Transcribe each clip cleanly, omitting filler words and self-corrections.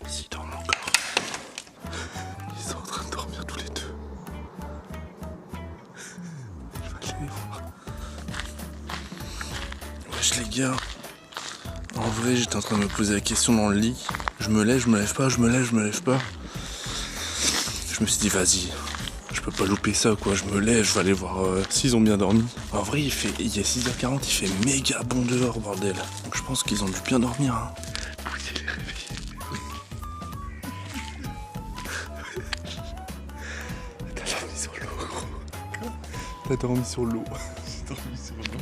Ils dorment encore. Ils sont en train de dormir tous les deux. Je vais aller les voir. Wesh les gars. En vrai, j'étais en train de me poser la question dans le lit. Je me lève pas, je me lève pas. Je me suis dit, vas-y, je peux pas louper ça, quoi. Je me lève, je vais aller voir s'ils ont bien dormi. En vrai, il est 6h40, il fait méga bon dehors, bordel. Donc je pense qu'ils ont dû bien dormir, hein. Poussez les réveiller. T'as dormi sur l'eau, gros. T'as dormi sur l'eau. J'ai dormi sur l'eau.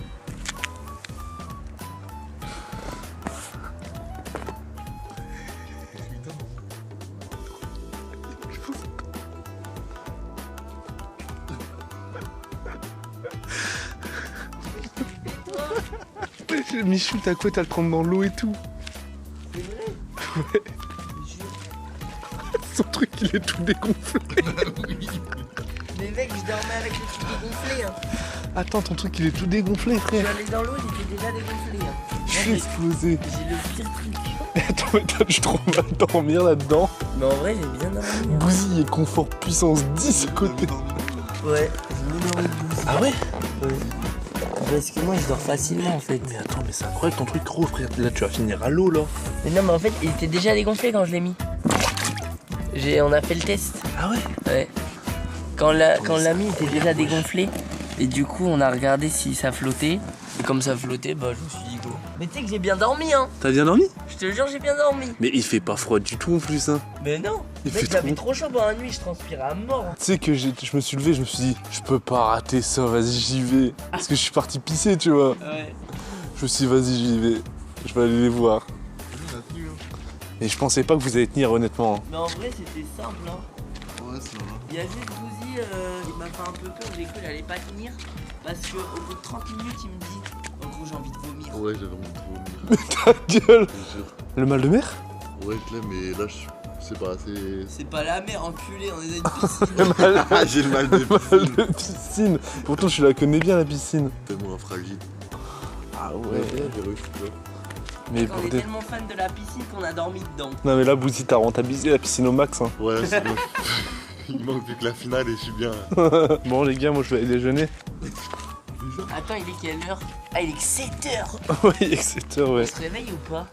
Michou, t'as quoi? T'as le prendre dans l'eau et tout? C'est vrai? Ouais. Son truc, il est tout dégonflé. Mais mec, je dormais avec le truc dégonflé. Hein. Attends, ton truc, il est tout dégonflé, Je frère. suis allé dans l'eau, il était déjà dégonflé. Hein. Je suis explosé. J'ai le pire truc. Attends, mais t'as dû trop mal dormir là-dedans. Mais en vrai, j'ai bien dormi. Hein. Bouzy et confort puissance 10 à côté. Ouais, j'ai mis dans le bouzy. Ah ouais? Ouais. Parce que moi, je dors facilement en fait. Mais attends, mais c'est incroyable ton truc gros, frère. Là, tu vas finir à l'eau, là. Mais non, mais en fait, il était déjà dégonflé quand je l'ai mis. On a fait le test. Ah ouais? Ouais. Quand on l'a mis, il était déjà dégonflé. Et du coup, on a regardé si ça flottait. Et comme ça flottait, bah je me suis dit go. Mais tu sais que j'ai bien dormi, hein. T'as bien dormi? Je te jure, j'ai bien dormi. Mais il fait pas froid du tout en plus, hein. Mais non. Il Mec, fait j'avais trop chaud pendant la nuit, je transpirais à mort. Tu sais que je me suis levé, je me suis dit, je peux pas rater ça, vas-y, j'y vais. Parce que je suis parti pisser, tu vois. Ouais. Je me suis dit, vas-y, j'y vais. Je vais aller les voir. Et je pensais pas que vous allez tenir, honnêtement. Mais en vrai, c'était simple, hein. Ouais, ça va. Il y a juste Bouzy, il m'a fait un peu peur, j'ai cru qu'il allait pas tenir. Parce qu'au bout de 30 minutes, il me dit, en gros, j'ai envie de vomir. Ouais, j'avais envie de vomir. Ta gueule! Je te jure. Le mal de mer? Ouais, je l'ai, mais là, je sais pas, c'est. C'est pas la mer, enculé, on est dans une piscine. Ah, j'ai le mal de Mal piscine. de piscine. Pourtant, je la connais bien, la piscine. Tellement fragile. Ah Ouais, j'ai réussi, là. Mais On pour est des... tellement fan de la piscine qu'on a dormi dedans. Non, mais là, Bouzy, t'as rentabilisé la piscine au max, hein. Ouais, c'est bon. Il manque plus que la finale et je suis bien. Bon, les gars, moi, je vais aller déjeuner. Attends, il est quelle heure? Ah, il est que 7h. Oui, etc. On Ouais. se réveille ou pas?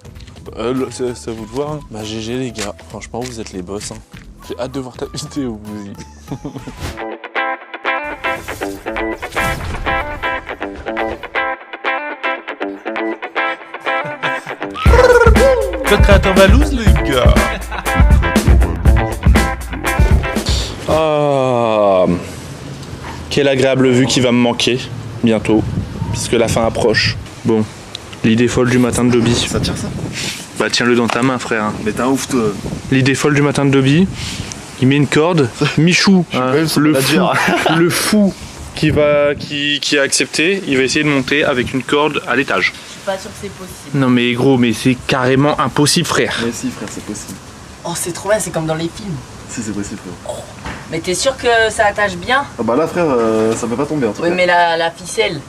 C'est à vous de voir. Hein. Bah, GG, les gars. Franchement, vous êtes les boss. Hein. J'ai hâte de voir ta vidéo, Bouzy. Le créateur Valouz, les gars. Ah, quelle agréable vue qui va me manquer bientôt, puisque la fin approche. Bon, l'idée folle du matin de Dobby. Ça tire ça? Bah tiens-le dans ta main, frère. Mais t'es un ouf, toi. L'idée folle du matin de Dobby. Il met une corde. Michou, hein, le fou qui a accepté, il va essayer de monter avec une corde à l'étage. Je suis pas sûr que c'est possible. Non mais gros, mais c'est carrément impossible, frère. Mais si, frère, c'est possible. Oh, c'est trop bien, c'est comme dans les films. Si, c'est possible, frère. Mais t'es sûr que ça attache bien? Ah bah là, frère, ça peut pas tomber en tout Oui, cas. mais la ficelle,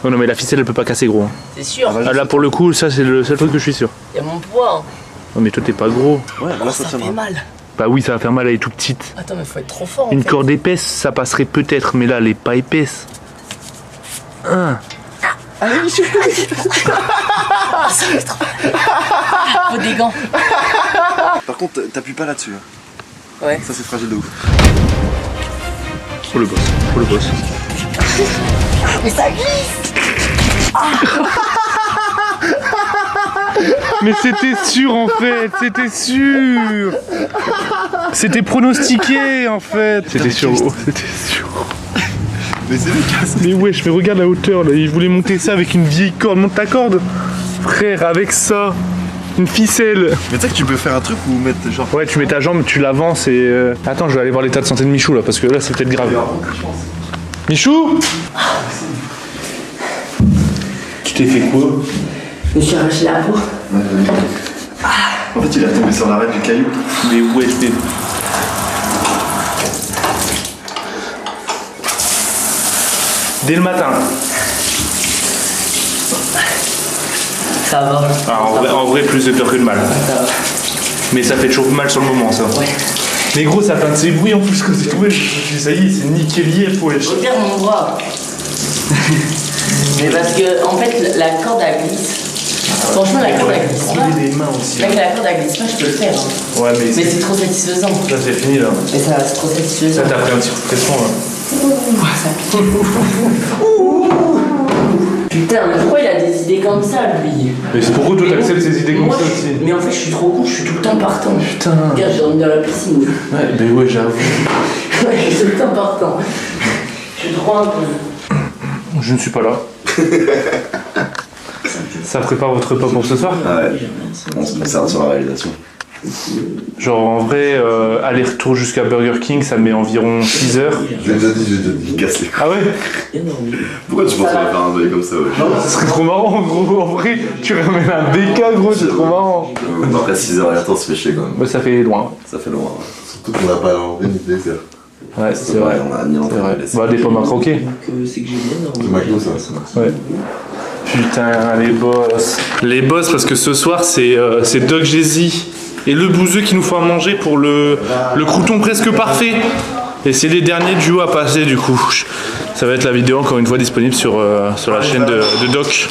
Oh non mais la ficelle elle peut pas casser, gros. c'est sûr. Ah, vas-y. Ah, là pour le coup, ça c'est le seul truc que je suis sûr. Il y a mon poids. Hein. Non mais toi t'es pas gros. Ouais, Oh, là, ça ça fait tient. mal. Bah oui, ça va faire mal, elle est toute petite. Attends, mais faut être trop fort. En Une fait. corde épaisse, ça passerait peut-être, mais là, elle est pas épaisse. Hein. Ah, ça fait trop mal. Faut des gants. Par contre, t'appuies pas là-dessus. Hein. Ouais. Ça, c'est fragile de ouf. Faut le boss, faut le boss. Mais ça glisse. Mais c'était sûr en fait, c'était sûr. C'était pronostiqué en fait. C'était sûr, oh, c'était sûr. Mais c'est lui qui a ça. Mais wesh, mais regarde la hauteur là, il voulait monter ça avec une vieille corde. Monte ta corde. Frère, avec ça, une ficelle. Mais tu sais que tu peux faire un truc où mettre genre. Ouais, tu mets ta jambe, tu l'avances et... Attends, je vais aller voir l'état de santé de Michou là, parce que là c'est peut-être grave. Michou, tu t'es fait quoi? Je me suis arraché la peau. En fait, il est tombé sur l'arête du caillou. Mais wesh, mais... Dès le matin. Ça va. Ah, en vrai, plus de peur que de mal. Ça va. Mais ça fait toujours mal sur le moment, ça. Ouais. Mais gros, ça a plein de ces bruits en plus quand c'est tombé. Je me suis dit, ça y est, c'est nickel hier pour les choses. Regarde mon bras. Mais parce que, en fait, la corde elle glisse. Franchement, la corde elle glisse pas. Des mains aussi. Mec, la corde elle glisse pas, je peux le faire. Hein. Ouais, mais Mais c'est trop satisfaisant. là, c'est fini là. Mais ça, c'est trop satisfaisant. Ça, t'as pris un petit coup de pression là. Ça pique. Putain, mais pourquoi il a des idées comme ça, lui? Mais c'est pourquoi toi t'acceptes ces idées comme Moi, ça aussi? Mais en fait, je suis trop con, je suis tout le temps partant. Putain. Regarde, j'ai dormi dans la piscine. Ouais, mais ouais, j'avoue. Ouais, je suis tout le temps partant. Je suis trop un peu. Je ne suis pas là. Ça prépare votre repas pour ce soir? Ah ouais, on se concentre sur la réalisation. Genre en vrai, aller-retour jusqu'à Burger King, ça met environ 6 heures. J'ai déjà dit, casse les couilles. Ah ouais? Pourquoi tu penses qu'on va faire un bail comme ça, ouais? Ce serait trop marrant, gros. En vrai, tu ramènes un BK, gros, c'est trop marrant. Après 6 heures aller-retour, ça fait chier quand même. Ouais, ça fait loin. Ça fait loin, ouais. Surtout qu'on n'a pas envie ni de désert. Ouais, c'est vrai. On a mis en C'est train vrai. de laisser. Bah, des pommes à croquer. C'est que j'ai bien dormi. C'est McDo, ça. Ouais. Putain, les boss. Les boss, parce que ce soir, c'est Doc Jay-Z et le bouseux qui nous font à manger pour le crouton presque parfait. Et c'est les derniers duos à passer, du coup. Ça va être la vidéo, encore une fois, disponible sur la chaîne de Doc.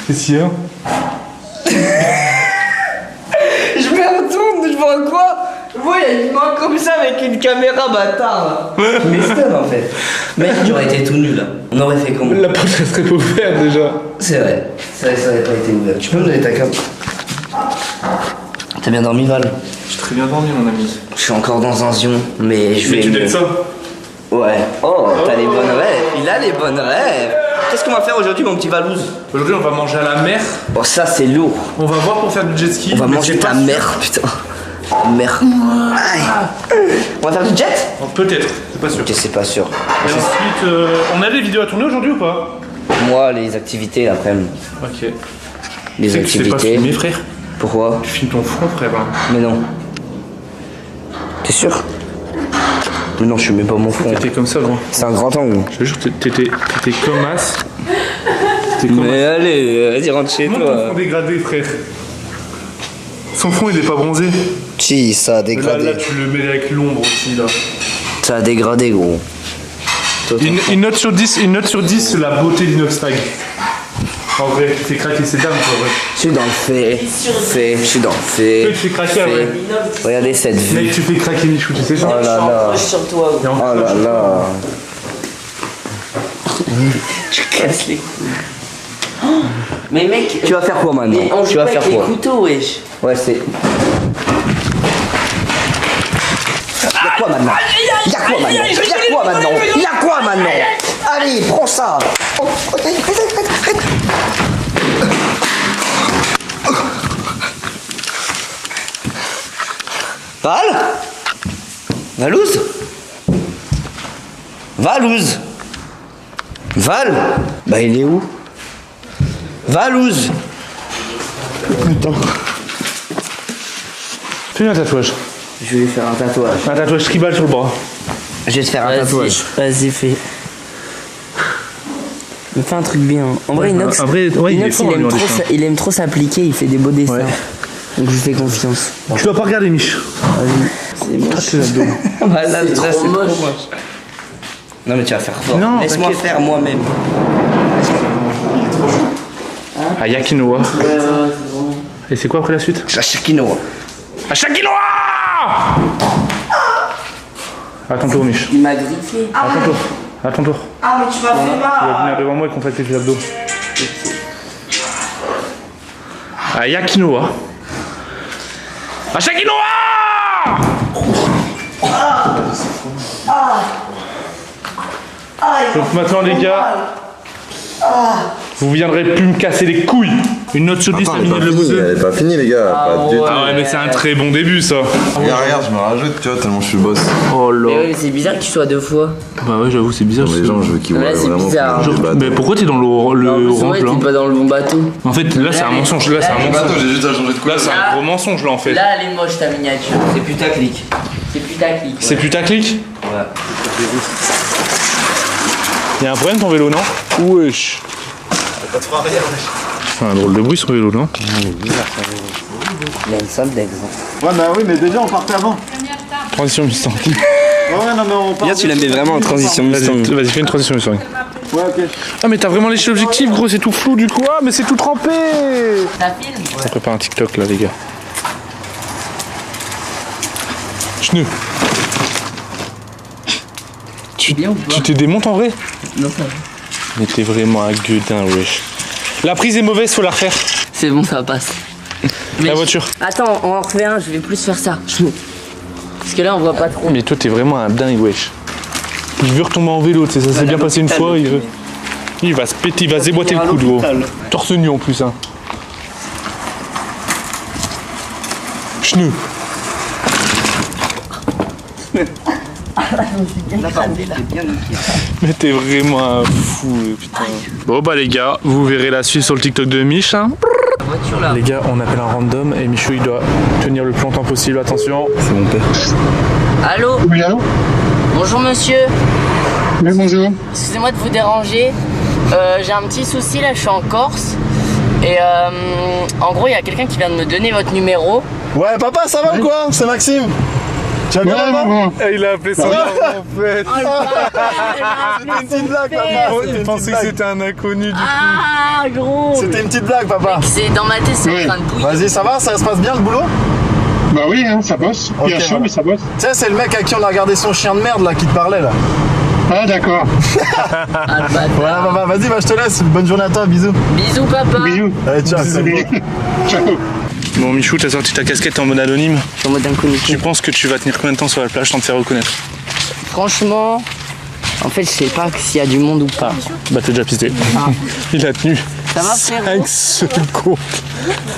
Qu'est-ce qu'il y a? Je me retourne, je vois quoi? Je vois, il y a une main comme ça avec une caméra, bâtard là. Mais c'est en fait. Mec, j'aurais été tout nul là. On aurait fait comment? La porte elle serait pas ouverte déjà. C'est vrai, ça aurait pas été ouvert. Tu peux me donner ta carte? T'as bien dormi, Val? J'ai très bien dormi, mon ami. Je suis encore dans un zion, mais je vais. Mais tu t'aides ça? Ouais. Oh, t'as les bonnes rêves. Il a les bonnes rêves. Qu'est-ce qu'on va faire aujourd'hui, mon petit Valouz? Aujourd'hui, on va manger à la mer. Bon, ça c'est lourd. On va voir pour faire du jet ski. On va mais manger c'est ta pas mère, putain. Mère. Aïe. On va faire du jet? sûr. Peut-être, c'est pas sûr. Ok, c'est pas sûr. Et ensuite, on a des vidéos à tourner aujourd'hui ou pas? Moi, les activités l'après-midi. Ok. Les C'est que tu sais pas activités. filmer, frère. Pourquoi? Tu filmes ton front, frère. Hein. Mais non. T'es sûr? Mais non, je filme pas mon front. T'étais comme ça, gros. C'est un grand angle. Je te jure, t'étais comme as. T'étais comme Mais allez, vas-y, rentre chez Montre ton toi. front dégradé, frère. Son front, il est pas bronzé. Si, ça a Là, dégradé. là, tu le mets avec l'ombre aussi, là. Ça a dégradé, gros. Toi, Une note sur 10, c'est la beauté d'Inoxtag. En vrai, tu fais craquer ces dames, toi, ouais. je suis dans le fait. Je suis dans le fait. Tu fais craquer, ouais. Regardez cette vue. Mec, tu fais craquer Michou, tu sais ça? Oh là là. sur toi. Et en- Oh là là. Je casse les couilles. Mais mec, Tu vas faire quoi maintenant? mais on Tu joue vas pas faire avec les quoi? couteaux, wesh. Ouais, c'est. Y'a quoi maintenant? Y'a quoi maintenant? Y'a quoi maintenant? Y'a quoi maintenant? Allez, prends ça! Oh, arrête. Val? Valouz? Valouz? Val? Bah il est où? Valouz? Attends. Fais un tatouage. Je vais lui faire un tatouage. Un tatouage tribal sur le bras. Je vais te faire un tatouage. Vas-y, fais. Mais fais un truc bien. En vrai, Inox, en vrai, ouais, il est Inox, fort, lui, en dessin. il aime trop s'appliquer, il fait des beaux dessins. Ouais. Donc je lui fais confiance. Tu dois pas regarder, Mich. Vas-y. C'est moche. C'est l'abdos. Voilà, C'est ça, trop c'est moche. trop moche. Non mais tu vas faire fort. Non, Laisse-moi t'inquiète. faire moi-même. À Yakinoa. Ouais, c'est bon. Et c'est quoi après la suite? La Shakino. À Shakinoa! À ton tour, Mich. Il m'a griffé. À ton tour. À ton tour. Ah, mais tu m'as fait Tu vas mal. venir devant moi et contracter tes abdos. À Yakinoa. À Shakinoa! Donc maintenant, les gars, vous viendrez plus me casser les couilles. Une note sur 10 à Elle est Mini pas le finie, bouseux. elle est pas finie les gars, pas du tout. Ah ouais, mais c'est un très bon début ça. Regarde, je me rajoute, tu vois, tellement je suis le boss. Oh là. Mais ouais, c'est bizarre que tu sois 2 fois. Bah ouais, j'avoue, c'est bizarre. Pour les gens, je veux qu'ils voient Ouais, c'est vraiment bizarre. que je bats. Mais pourquoi t'es dans le Non, orange ouais, là t'es pas dans le bon bateau. En fait, là c'est un mensonge. Là c'est un Bateau, mensonge. j'ai juste à changer de Là couleur. c'est un gros mensonge là en fait. Là, elle est moche ta miniature. C'est putaclic. C'est putaclic. C'est putaclic. Ouais. Y'a un problème ton vélo, non? Wesh. C'est un drôle de bruit sur le vélo, non? Il a une somme d'exemple. Ouais, bah oui, mais déjà on partait avant. Transition Mustang. Ouais, non, mais on part. Bien, tu l'aimais vraiment en transition Mustang. Vas-y, fais une transition Mustang. Ouais, ok. Ah mais t'as vraiment léché l'objectif gros, c'est tout flou du coup. Ah mais c'est tout trempé. Ça filme? On prépare un TikTok là les gars. Cheneux. Bien ou pas? Tu t'es démonté en vrai? Non, ça va. Mais t'es vraiment un gueudin wesh. La prise est mauvaise, faut la refaire. C'est bon, ça passe. La voiture. Attends, on en refait un, je vais plus faire ça. Parce que là, on voit pas trop. Mais toi t'es vraiment un dingue wesh. Il veut retomber en vélo, tu sais, ça s'est bien passé une fois, il va se péter, il va se déboîter le coude gros. Torse nu en plus hein. Cheneux. Mais t'es vraiment un fou putain. Bon bah les gars, vous verrez la suite sur le TikTok de Mich hein. La voiture là. Les gars, on appelle un random et Michou il doit tenir le plus longtemps possible, attention. C'est mon père. Allô? Oui, allô? Bonjour monsieur. Oui, bonjour. Excusez-moi de vous déranger. J'ai un petit souci là, je suis en Corse. Et en gros, il y a quelqu'un qui vient de me donner votre numéro. Ouais, papa, ça va ou quoi? C'est Maxime. Tu vas bien, Ouais, papa? bon. Il a appelé son nom en fait. C'était une petite blague, papa. Il pensait que c'était un inconnu du coup. Ah gros. C'était une petite blague, papa. C'est dans ma tête, c'est Oui. en train de bouillir. Vas-y, ça va? Ça se passe bien le boulot? Bah oui, hein, ça bosse. Ok, Bien chaud, voilà. mais ça bosse. Tu sais, c'est le mec à qui on a regardé son chien de merde là qui te parlait là. Ah, d'accord. Ah, le bâtard. Voilà, papa, vas-y, bah, je te laisse. Bonne journée à toi, bisous. Bisous papa. Bisous. Allez, ciao, c'est Désolé. Ciao. Bon Michou, t'as sorti ta casquette en mode anonyme. Je suis en mode inconnu. Tu penses que tu vas tenir combien de temps sur la plage sans te faire reconnaître? Franchement, en fait, je sais pas s'il y a du monde ou pas. Bah t'es déjà pisté. Il a tenu Ça va, 5 frérot? secondes.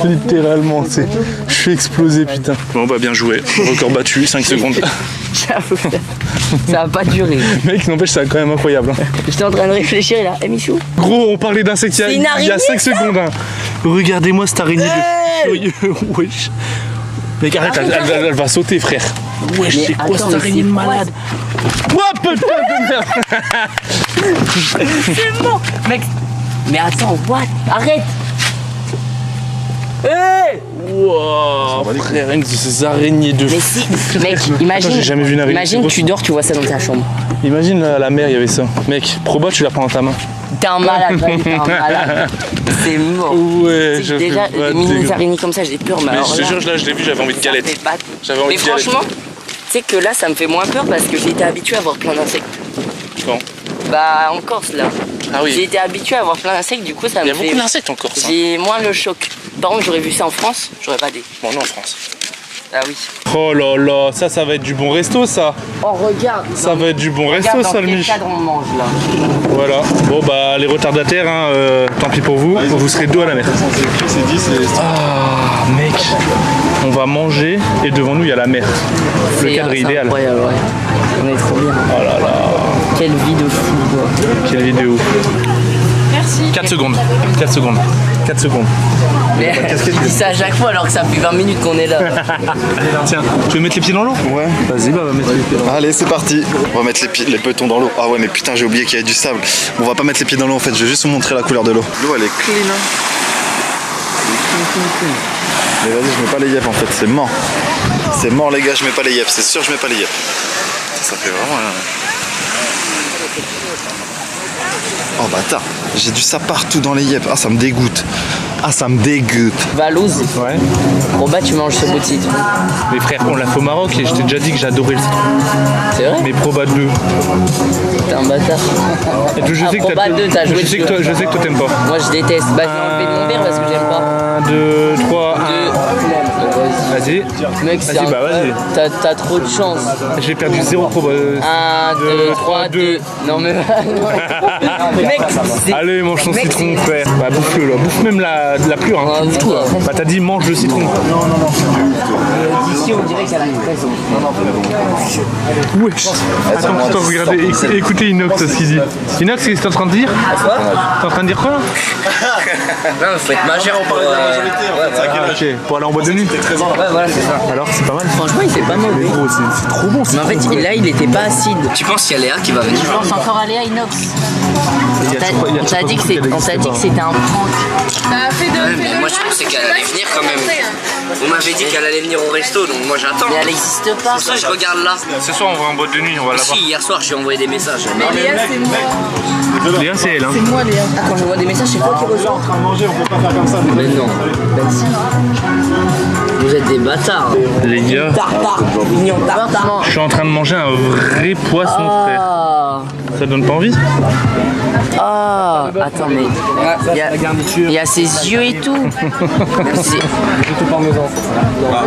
Littéralement, c'est. Je suis explosé putain. Bon bah bien joué. Record battu, 5 secondes. J'avoue, ça va pas durer. Mec, n'empêche, c'est quand même incroyable. Hein. J'étais en train de réfléchir là. Eh Michou? Gros, on parlait d'insectes C'est une il y a araignée, 5 secondes. Hein. Regardez-moi cette araignée de furieux. Wesh. Mec, arrête, elle va sauter, frère. Wesh, Mais c'est quoi attends, cette mais araignée de c'est quoi malade? Oh putain de merde. C'est bon! Mec! Mais attends, what? Arrête! Hey! Wow, frère, une de ces araignées de Mais si, mec, imagine. j'ai jamais vu une araignée Imagine, aussi tu dors, tu vois ça dans ta chambre. Imagine à la mer, il y avait ça. Mec, proba, tu la prends dans ta main. T'es un malade, vas-y, t'es un malade. C'est mort. Ouais, Tu sais je que déjà, fais pas les de mini dégâts. araignées comme ça, j'ai peur, mais Mais alors je te là, jure, là, je l'ai vu, j'avais envie de ça galette. fait battre. J'avais envie Mais de galette. franchement, tu sais que là, ça me fait moins peur parce que j'ai été habitué à voir plein d'insectes. Quand Bah, en Corse, là. Ah J'ai oui. été habitué à voir plein d'insectes, du coup, ça Il y me a fait. beaucoup d'insectes en Corse. Hein. J'ai moins le choc. Par contre, j'aurais vu ça en France, j'aurais pas dit. Bon, non, en France. Ah oui. Oh là là, ça va être du bon resto, ça. Oh, regarde. Ça va être du bon resto, Regarde dans ça, le quel Mich. cadre on mange là. Voilà. Bon, bah, les retardataires, hein, tant pis pour vous, vous serez dos à la mer. C'est 10 et... Ah, mec, on va manger et devant nous, il y a la mer. Le cadre est idéal. Incroyable, ouais. On est trop bien. Oh là là, Quelle vie de fou, quoi. quelle vidéo. Merci. 4 secondes. 4 secondes. 4 secondes. Mais tu dis ça à chaque fois alors que ça fait 20 minutes qu'on est là. Tiens, tu veux mettre les pieds dans l'eau? Ouais. Vas-y, bah, va mettre les pieds dans l'eau. Allez, c'est parti. On va mettre les petons dans l'eau. Ah ouais, mais putain, j'ai oublié qu'il y avait du sable. Bon, on va pas mettre les pieds dans l'eau en fait, je vais juste vous montrer la couleur de l'eau. L'eau, elle est clean. Hein. Elle est clean. Mais vas-y, je mets pas les yep en fait, c'est mort. C'est mort, les gars, je mets pas les yep. C'est sûr, je mets pas les yep. Ça fait vraiment. Oh bâtard, j'ai du ça partout dans les yep. Ah, ça me dégoûte. Ah, ça me dégoûte. Valouz, Ouais. Proba, tu manges ce bout de citron. Mais frère, on l'a fait au Maroc et je t'ai déjà dit que j'adorais le citron. C'est vrai? Mais Proba 2. T'es un bâtard. Et toi, je sais que Proba 2, t'as joué je sais que dessus. toi, t'aimes pas. Moi je déteste. Bah, j'ai enlevé de mon verre parce que j'aime pas. 1, 2, 3, 1. Deux. Vas-y. Mec, c'est Vas-y, bah vas-y. T'as trop de chance. J'ai perdu 0 pro. 1, 2, 3, 2. Non mais. Mec, c'est. Allez, mange ton citron, frère. Bah, bouffe-le là. Bouffe même la plure, hein. Bouffe tout là. Bah, t'as dit mange le citron. D'ici, on dirait que ça a une raison. Wesh. Attends, regardez. Écoutez Inox ce qu'il dit. Inox, qu'est-ce que t'es en train de dire? T'es en train de dire quoi là? Non, faut être majeur pour. Ok, pour aller en boîte de nuit. Ouais, voilà, c'est ça. Alors, c'est pas mal. Franchement, il fait pas mauvais. Mais gros, c'est trop bon. Mais en fait, là, il était pas acide. Tu penses qu'il y a Léa qui va venir? Je pense encore à Léa Inox. On t'a dit que c'était un prank. Mais moi, je pensais qu'elle allait venir quand même. On m'avait dit qu'elle allait venir au resto, donc moi j'attends. Mais elle n'existe pas. C'est pour ça que je regarde là. Ce soir, on va en boîte de nuit, on va la voir. Si, hier soir, j'ai envoyé des messages. Mais Léa, c'est moi. Léa, c'est elle. Hein. C'est moi, Léa. Ah, quand j'envoie des messages, c'est toi qui reçois. En train de manger, on peut pas faire comme ça. Mais non. Ben si. Vous êtes des bâtards. Les gars, Tartare. Mignon tartare. je suis en train de manger un vrai poisson, frère. Ça donne pas envie? Ah, attends, mais il y a ses yeux et tout.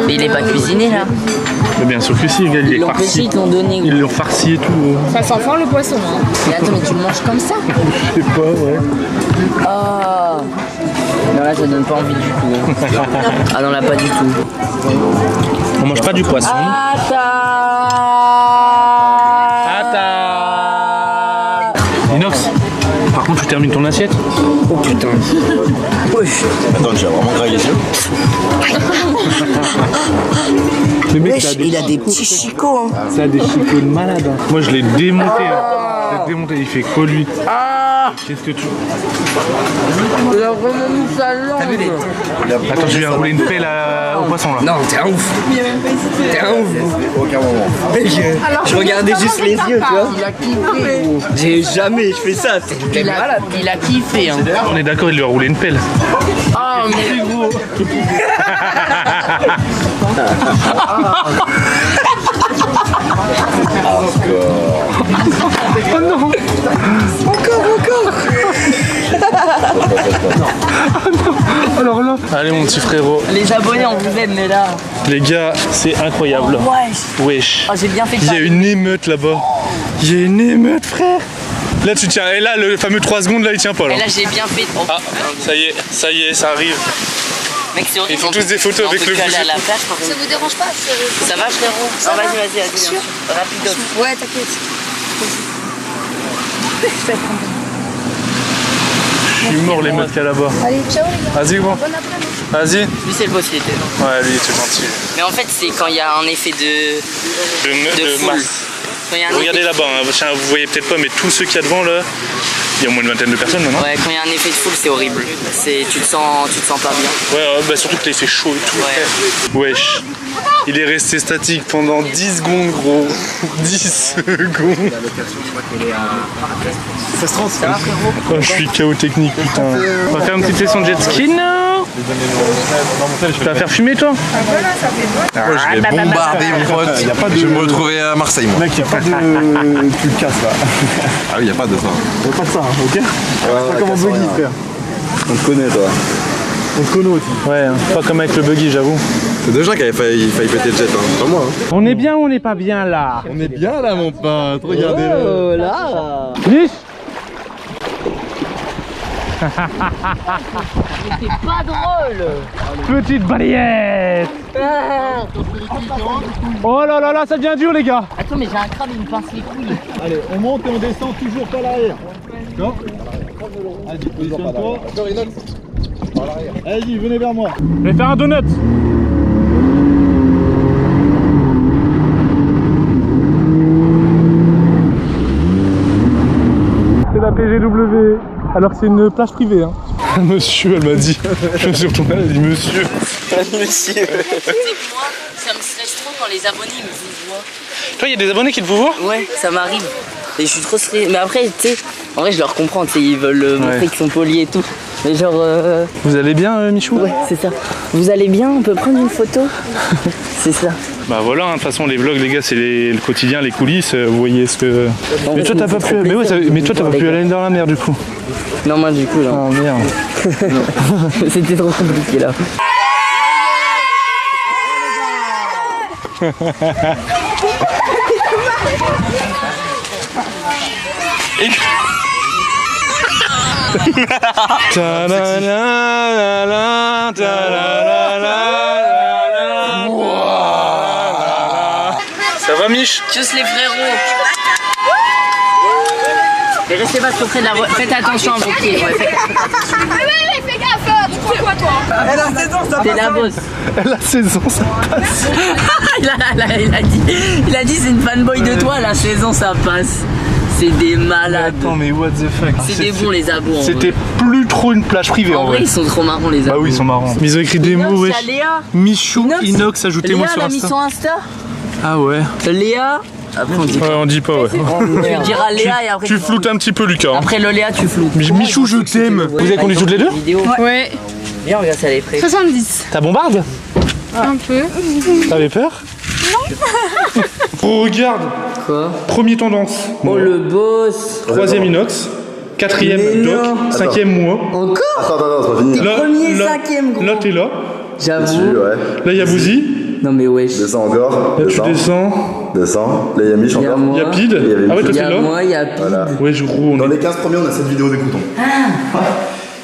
Mais il est pas cuisiné là. Mais bien sûr que si, les gars, il est farci. Ils l'ont donné. Ils l'ont farci et tout. Ça sent fort le poisson. Hein. Mais attends, mais tu le manges comme ça? Je sais pas, ouais. Ah. Non, là, ça donne pas envie du tout. Hein. Ah non, là, pas du tout. On mange pas du poisson. Inox, par contre, tu termines ton assiette? Oh putain. Attends, j'ai vraiment graillé les yeux. Le mec, Il a des petits chicots. Hein. ça a des chicots de malade. Hein. Moi, je l'ai démonté. Hein. Je l'ai démonté, il fait quoi lui? Qu'est-ce que tu. Il a vraiment mis sa langue. Attends, tu viens rouler une pelle au poisson là. Non, t'es un ouf. T'es un ouf. Aucun moment. Je regardais juste les yeux, tu vois. J'ai jamais fais ça. Il a kiffé. Hein. On est d'accord, il lui a roulé une pelle. Ah, mais gros. Oh non. Encore. Oh non. Alors là. Allez mon petit frérot. Les abonnés, on vous aime, mais là. Les gars, c'est incroyable. Wesh. Oh, j'ai bien fait Il y a une émeute là-bas. Il y a une émeute, frère. Là tu tiens. Et là le fameux 3 secondes là il tient pas là. Et là j'ai bien fait. Oh. Ah, ça y est, ça arrive. Mec, c'est horrible. Ils font tous des photos avec le bouger. À la plage, par Ça vous dérange pas? Ça va, frérot? Ça va. Vas-y, rapido. Ouais, t'inquiète. Je suis mort les meutes qu'il y a là-bas. Allez, ciao les gars. Vas-y gros. Bon après-midi. Vas-y. Lui, c'est le boss, il était. Ouais, lui, c'est gentil. Mais en fait, c'est quand il y a un effet de foule. masse. Quand il y a un Regardez effet- là-bas, hein. Tiens, vous voyez peut-être pas, mais tous ceux qu'il y a devant là, il y a au moins une vingtaine de personnes là, non? Ouais, quand il y a un effet de foule, c'est horrible. Tu te sens pas bien. Ouais, bah surtout que là il fait chaud et tout. Ouais. Wesh. Il est resté statique pendant 10 secondes, gros. 10 secondes. Ça se transfère. Oh, je suis KO technique, putain. On va faire une petite session de jet ski, non? Tu vas faire fumer, toi? Je vais bombarder mon pote. Je vais me retrouver à Marseille, moi. Mec, il n'y a pas de. Tu le casses là. Ah oui, y a pas de ça. Il n'y a pas de ça, ok? Pas comme un buggy, frère. On te connaît, toi. On te connaît aussi. Ouais, hein. Pas comme avec le buggy, j'avoue. C'est deux gens qui avaient failli péter le jet, hein. Pas moi. Hein. On est bien ou on n'est pas bien là? On est bien là, mon pote. Regardez-le. Oh là. Niche. C'est pas drôle. Petite balayette. Oh là là là, ça devient dur, les gars. Attends, mais j'ai un crabe, il me pince les couilles. Allez, on monte et on descend toujours par l'arrière. D'accord? Allez, positionne-toi. Allez-y, venez vers moi. Je vais faire un donut. C'est la PGW, alors que c'est une plage privée. Hein. Monsieur, elle m'a dit. Surtout elle a dit monsieur. Monsieur. Tu sais que moi, ça me stresse trop quand les abonnés me vous voient. Toi, il y a des abonnés qui te vous voient? Ouais, ça m'arrive. Et je suis trop stressé. Mais après, tu sais, en vrai, je leur comprends. Tu sais, ils veulent montrer qu'ils sont polis et tout. Mais genre. Vous allez bien, Michou? Ouais, c'est ça. Vous allez bien? On peut prendre une photo? C'est ça. Bah voilà, hein, de toute façon, les vlogs, les gars, c'est le quotidien, les coulisses. Vous voyez ce que. Mais toi, t'as pas pu. Mais ouais, mais toi, t'as pas pu aller dans la mer du coup. Non, moi, du coup, là. Oh merde. C'était trop compliqué là. Ça va, Mich? Tchuss les frérots. Mais restez pas trop près de la voie. Faites attention à vos pieds. Ouais, faites attention. Oui, fais gaffe. Tu crois quoi, toi? Elle a saison, ça T'es la bosse. La saison, ça passe. il a dit c'est une fanboy de toi, la saison ça passe. C'est des malades. Attends, mais what the fuck? C'est des bons les abos. C'était plus trop une plage privée En vrai, ils sont trop marrants les abos. Bah oui, ils sont marrants. Mais ils ont écrit des mots, Inox, wesh. il y a Léa. Michou, Inox, ajoutez-moi Léa, sur elle a mis son Insta. Insta. Ah ouais. Léa. Après on dit Ouais, on dit pas, ouais. Tu diras Léa et après. Tu floutes un petit peu, Lucas. Après le Léa, tu floutes. Michou, je t'aime. Vous avez conduit toutes les deux? Ouais. Viens, regarde ça, elle est prête. 70. T'as bombarde? Un peu. T'avais peur? Non. Oh, regarde. Quoi? Premier tendance. Oh le boss. Troisième inox. Quatrième Mais doc. non. Cinquième moi. Encore? Attends, c'est pas fini. Là, Premier, là, cinquième, gros. là, t'es là. J'avoue. Ouais. Là, il y a Bouzy. Non mais wesh. Descends encore. Là, tu descends. Descends. Là, il y a Mich Il y a encore. moi. Il y a Pid. Il y avait Ah ouais, toi, Il y t'es a là. moi, il y a Pid. Voilà. Ouais, je gros. Dans les 15 premiers, on a cette vidéo des croutons.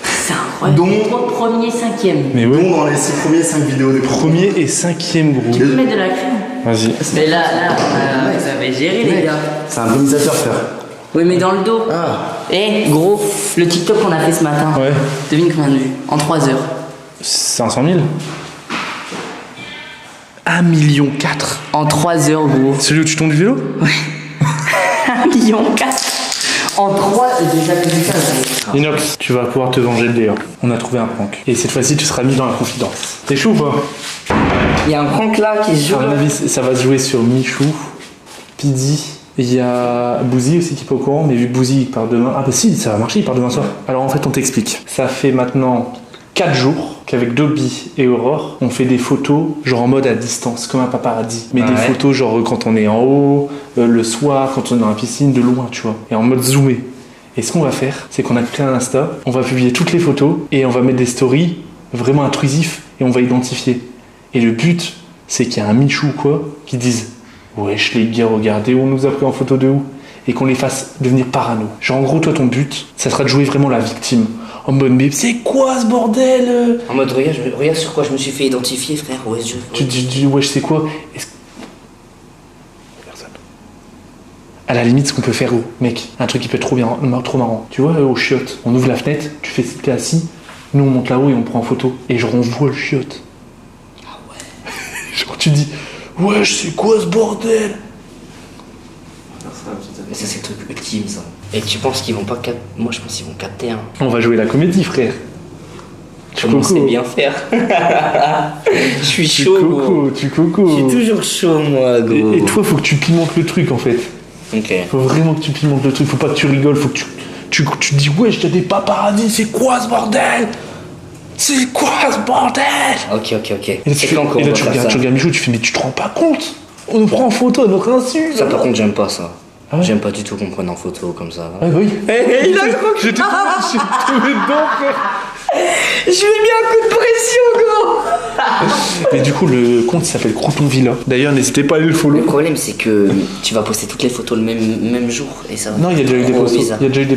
C'est incroyable. Donc- Les trois premiers, cinquième. Mais ouais. Dont dans les 6 premiers, 5 vidéos des croutons. Premier et cinquième, gros. Tu peux mettre de la crème. Vas-y. Mais là, vous avez géré les gars. C'est un bonisateur, frère. Oui mais dans le dos. Eh gros, le TikTok qu'on a fait ce matin. Ouais. Devine combien de vues? En 3 heures. 500 000. 1,4 million. En 3 heures gros. Celui où tu tombes du vélo? 1,4 million. En 3 déjà plus de ça. Inox, tu vas pouvoir te venger de Léa. On a trouvé un prank. Et cette fois-ci, tu seras mis dans la confidence. T'es chaud ou pas? Il y a un prank là qui se joue. À mon avis, ça va se jouer sur Michou, Pidi. Il y a Bouzy aussi qui est pas au courant, mais vu que Bouzy il part demain. Ah bah si, ça va marcher, il part demain soir. Alors en fait, on t'explique. Ça fait maintenant 4 jours qu'avec Dobby et Aurore, on fait des photos genre en mode à distance, comme un paparazzi. Mais des photos genre quand on est en haut, le soir, quand on est dans la piscine, de loin, tu vois. Et en mode zoomé. Et ce qu'on va faire, c'est qu'on a créé un Insta, on va publier toutes les photos et on va mettre des stories vraiment intrusifs et on va identifier. Et le but, c'est qu'il y a un Michou quoi, qui dise wesh les gars, regardez, on nous a pris en photo de où? Et qu'on les fasse devenir parano. Genre en gros, toi ton but, ça sera de jouer vraiment la victime. En mode mais c'est quoi ce bordel? En mode regarde sur quoi je me suis fait identifier frère. Ouais, Tu dis wesh c'est quoi? Personne. À la limite, ce qu'on peut faire, mec, un truc qui peut être trop marrant. Tu vois, au chiottes, on ouvre la fenêtre, tu fais t'es assis, nous on monte là-haut et on prend en photo. Et genre on voit le chiotte. Ah ouais. Genre tu dis wesh c'est quoi ce bordel? Mais ça c'est le truc ultime ça. Et tu penses qu'ils vont pas capter? Moi je pense qu'ils vont capter hein. On va jouer la comédie frère. Comment c'est bien faire. Je suis chaud gros. Tu coco. Je suis toujours chaud moi gros. Et toi faut que tu pimentes le truc en fait. Ok. Faut vraiment que tu pimentes le truc, faut pas que tu rigoles, faut que tu dis wesh t'as des paparazzi, c'est quoi ce bordel? C'est quoi ce bordel? Ok. Et là, tu regardes Michou, tu fais mais tu te rends pas compte? On nous prend en photo à notre insu. Ça par contre j'aime pas ça. Ah ouais? J'aime pas du tout qu'on me prenne en photo comme ça. Ah bah oui. Il a cru que J'étais tombé dedans frère. je lui ai mis un coup de pression gros. Mais du coup le compte s'appelle Crouton Villa. D'ailleurs n'hésitez pas à aller le follow. Le problème c'est que tu vas poster toutes les photos le même jour et ça va. Non il y a déjà eu des trop photos. bizarre. Il y a déjà eu des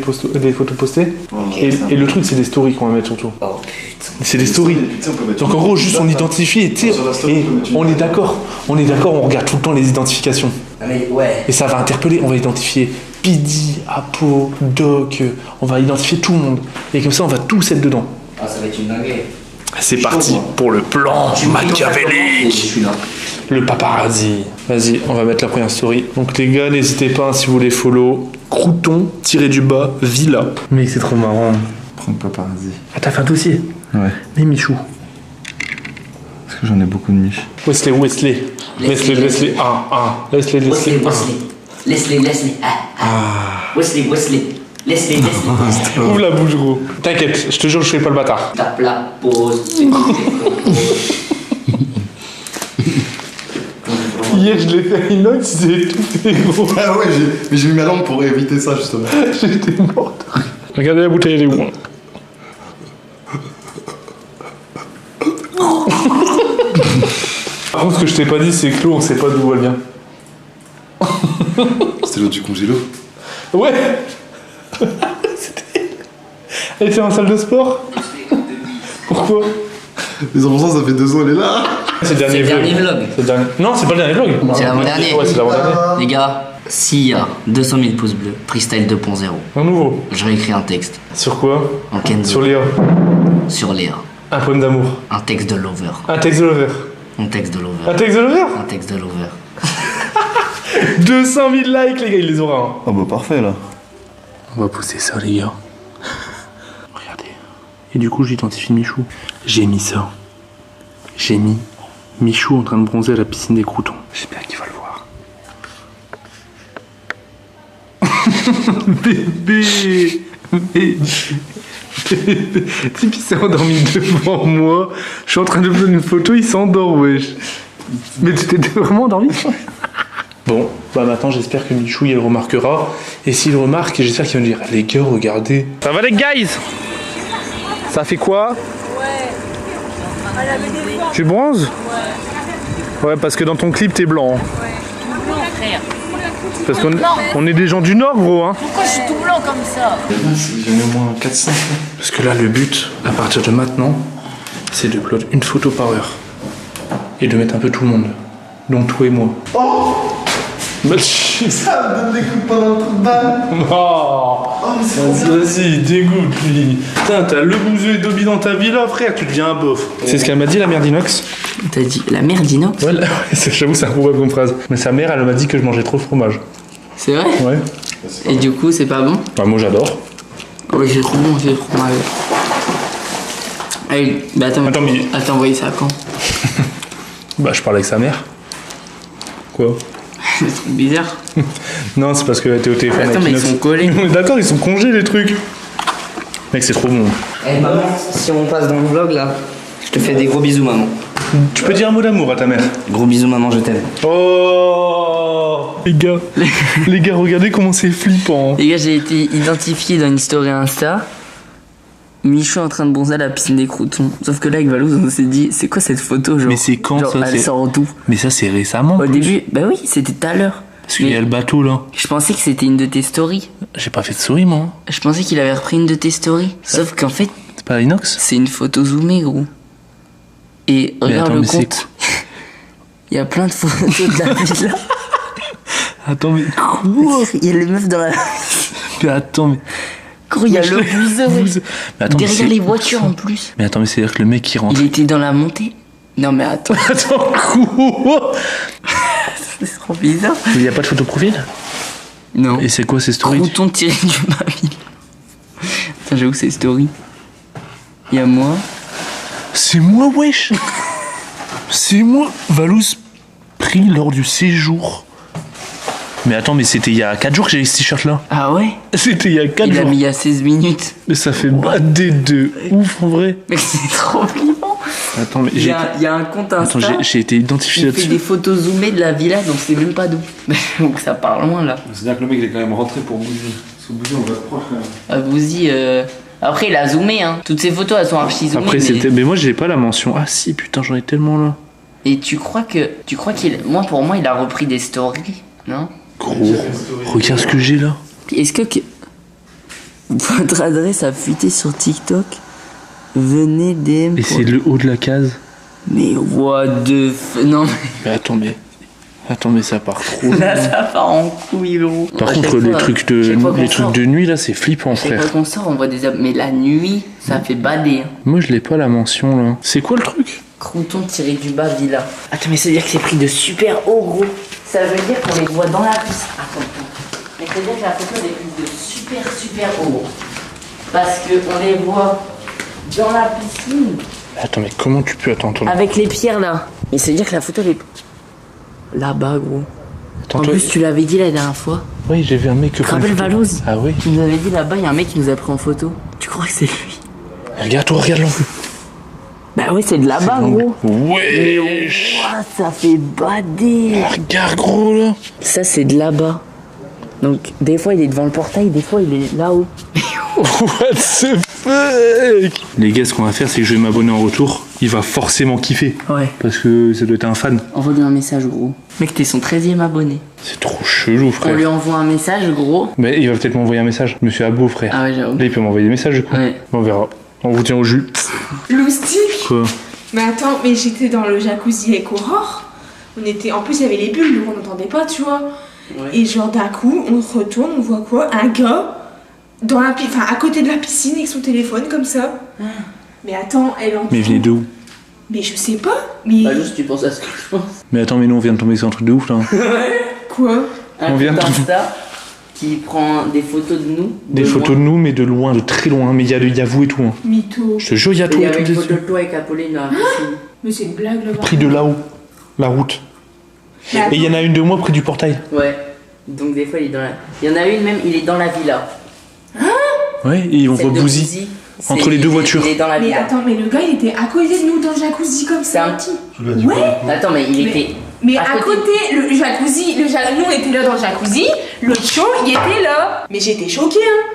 photos postées. Et le truc c'est des stories qu'on va mettre surtout. Oh putain. C'est des stories. Donc en gros juste on identifie et tu sais, et on est d'accord, on regarde tout le temps les identifications. Ah mais ouais. Et ça va interpeller, on va identifier Pidi, Apo, Doc, on va identifier tout le monde. Et comme ça on va tous être dedans. Ah ça va être une dinguerie. C'est parti pour le plan machiavélique. Je suis là. Le paparazzi. Vas-y, on va mettre la première story. Donc les gars, n'hésitez pas si vous voulez follow. Crouton-du-bas Villa. Mais c'est trop marrant. Prends le paparazzi. Ah t'as fait un dossier? Ouais. Mais Michou. Parce que j'en ai beaucoup de Mich. Wesley. Wesley. Wesley. Wesley. Wesley. Ouvre la bouche gros. T'inquiète, je te jure je fais pas le bâtard. Tape la pause. Hier je l'ai fait à Inox, c'est tout fait gros. Ah ouais, j'ai mis ma langue pour éviter ça justement. J'étais mort. Regardez la bouteille, elle est où? Par contre, ce que je t'ai pas dit, c'est que l'eau, on sait pas d'où elle vient. C'était l'eau du congélo. Ouais. Elle était en salle de sport. Pourquoi? Les enfants, ça fait 2 ans, elle est là. C'est le dernier vlog. C'est le dernier... Non, c'est pas le dernier vlog. C'est l'avant-dernier. Ouais, c'est l'avant-dernier. Les gars, s'il y a 200 000 pouces bleus, freestyle 2.0, Un nouveau. je réécris un texte Sur quoi? en Kenzo. Sur Léa. Sur Léa. Un poème d'amour. Un texte de Lover. Un texte de Lover. Un texte de Lover. Un texte de Lover. Un texte de Lover. 200 000 likes, les gars, il les aura. Hein. Ah bah parfait là. On va pousser ça, les gars. Regardez. Et du coup, j'identifie Michou. J'ai mis ça. J'ai mis Michou en train de bronzer à la piscine des Croutons. J'espère qu'il va le voir. Bébé. Bébé. Tipeee s'est endormi devant moi. Je suis en train de prendre une photo, il s'endort, wesh. Mais tu t'étais vraiment endormi? Bon, bah maintenant j'espère que Michou il le remarquera. Et s'il le remarque, j'espère qu'il va me dire les gars, regardez. Ça va les guys? Ça fait quoi? Tu bronzes? Ouais, parce que dans ton clip t'es blanc. Hein. Parce qu'on est des gens du Nord, gros. Hein. Pourquoi je suis tout blanc comme ça? J'en ai au moins 400. Parce que là, le but, à partir de maintenant, c'est de upload une photo par heure. Et de mettre un peu tout le monde. Donc toi et moi. Oh, Bah, ça me donne des coups pendant le trou de balle. oh, vas-y, dégoûte lui. Putain, t'as le bouseux et Dobby dans ta vie là, frère, tu deviens un bof. C'est ce qu'elle m'a dit, la mère d'Inox. T'as dit la mère d'Inox? Ouais, j'avoue, c'est un proverbe comme phrase. Mais sa mère, elle m'a dit que je mangeais trop de fromage. C'est vrai? Ouais. Et du coup, c'est pas bon? Bah, moi, j'adore. Ah oui, j'ai trop bon, j'ai trop mal. Allez, bah attends, mais- attends, envoyez ça quand? Bah, je parle avec sa mère. Quoi? C'est trop bizarre. Non, c'est parce que t'es au téléphone Attends, avec mais ils Inox. sont collés. D'accord, ils sont congés les trucs. Mec, c'est trop bon. Eh maman, si on passe dans le vlog là, je te fais des gros bisous maman. Tu peux dire un mot d'amour à ta mère. Gros bisous maman, je t'aime. Oh les gars, regardez comment c'est flippant. Les gars, j'ai été identifié dans une story Insta. Michou en train de bronzer à la piscine des Croutons. Sauf que là, avec Valouz, on s'est dit, c'est quoi cette photo genre? Mais c'est quand genre, ça, elle c'est- sort d'où? Mais ça, c'est récemment. Au début, bah oui, c'était tout à l'heure. Parce qu'il y a le bateau là. Je pensais que c'était une de tes stories. J'ai pas fait de souris, moi. Je pensais qu'il avait repris une de tes stories. Sauf qu'en fait, C'est pas Inox? c'est une photo zoomée, gros. Et Mais regarde attends, le mais c'est compte. Il y a plein de photos de la villa. Attends, mais quoi? Il y a les meufs dans la. Mais attends, mais. Gros, il y a le buzzer. Mais attends, mais Derrière c'est- les voitures en plus. Mais attends, mais c'est-à-dire que le mec qui rentre. Il était dans la montée. Non mais attends, Attends, quoi? c'est trop bizarre. Il y a pas de photo profil? Non. Et c'est quoi ces stories? Crouton tiré du baville. Putain, j'avoue que c'est story. Il y a moi. C'est moi, wesh! C'est moi, Valouz, pris lors du séjour. Mais attends, mais c'était il y a 4 jours que j'ai ce t-shirt là. Ah ouais? C'était il y a 4 Il a jours. mis il y a 16 minutes. Mais ça fait bader de ouf en vrai. Mais c'est trop flippant. Attends, mais Il y a un compte Insta. Attends, j'ai été identifié Il fait là-dessus. des photos zoomées de la villa, donc c'est même pas d'où. Donc ça part loin là. C'est-à-dire que le mec il est quand même rentré pour bouger. Parce que bouger on va se proche quand même. Abouzi, après il a zoomé hein. Toutes ces photos elles sont archi zoomées. Après mais... c'était. Mais moi j'ai pas la mention. Ah si, putain, j'en ai tellement là. Et tu crois qu'il. Moi pour moi il a repris des stories, non? Gros, regarde ce que j'ai là. Est-ce que votre adresse a fuité sur TikTok? Venez DM. Et c'est le haut de la case. Mais what the non mais Mais attends, mais. Attends, mais ça part trop. là ça part en couille gros. Par À contre, chaque les fois- trucs chaque fois qu'on les trucs sort- de nuit là, c'est flippant, chaque fois frère. qu'on sort on voit des mais la nuit ça fait bader. Hein. Moi, je l'ai pas la mention là. C'est quoi le truc? Crouton tiré du bas villa. Attends mais ça veut dire que c'est pris de super haut gros. Ça veut dire qu'on les voit dans la piste. Attends. Mais ça veut dire que la photo est prise de super haut. Parce que on les voit dans la piscine. Attends, mais comment tu peux attendre? Avec les pierres là. Mais ça veut dire que la photo elle est là-bas gros. Attends, En toi. plus tu l'avais dit la dernière fois. Oui, j'ai vu un mec que. Tu te rappelles Valouz? Ah oui. Tu nous avais dit là-bas, il y a un mec qui nous a pris en photo. Tu crois que c'est lui? Regarde-toi, regarde l'angle. Bah oui, c'est de là-bas gros. Wesh. Ouah, ça fait bader. Regarde, gros là. Ça c'est de là-bas. Donc des fois il est devant le portail, des fois il est là-haut. What the fuck? Les gars, ce qu'on va faire, c'est que je vais m'abonner en retour. Il va forcément kiffer. Ouais. Parce que ça doit être un fan. Envoie-lui un message, gros. Mec, t'es son 13e abonné. C'est trop chelou, frère. On lui envoie un message, gros. Mais il va peut-être m'envoyer un message. Monsieur Abo, frère. Ah ouais, j'avoue. Là, il peut m'envoyer des messages, du coup. Ouais. On verra. On vous tient au jus. Loustique. Quoi? Mais attends, mais j'étais dans le jacuzzi avec Aurore. On était, en plus il y avait les bulles, donc on n'entendait pas, tu vois. Ouais. Et genre d'un coup, on se retourne, on voit quoi? Un gars dans la enfin à côté de la piscine avec son téléphone comme ça. Mais attends, elle entend. Mais il venait de où? Mais je sais pas. Mais Bah juste tu penses à ce que je pense. Mais attends, mais nous, on vient de tomber sur un truc de ouf, là. quoi? Un On vient compte de- Insta qui prend des photos de nous. Des photos de nous, mais de loin, de très loin. Mais il y a vous et tout. Hein. Mytho. Je te jure, il y a Il tout y et avait tout une dessus. photo de toi avec Apolline dans la piscine. Mais c'est une blague là-bas. Pris de là-haut. La route. Mais attends, Et il y en a une de moi près du portail. Ouais. Donc des fois il est dans la... Il y en a une même, il est dans la villa. Ouais, et on Celle voit de Bouzy. Bouzy, Entre c'est- les deux voitures. Il est dans la mais villa. attends, mais le gars il était à côté de nous dans le jacuzzi comme C'est ça. un petit. Ouais. Attends, mais il était... Mais à côté, le jacuzzi, nous on était là dans le jacuzzi, l'autre show il était là. Mais j'étais choquée hein.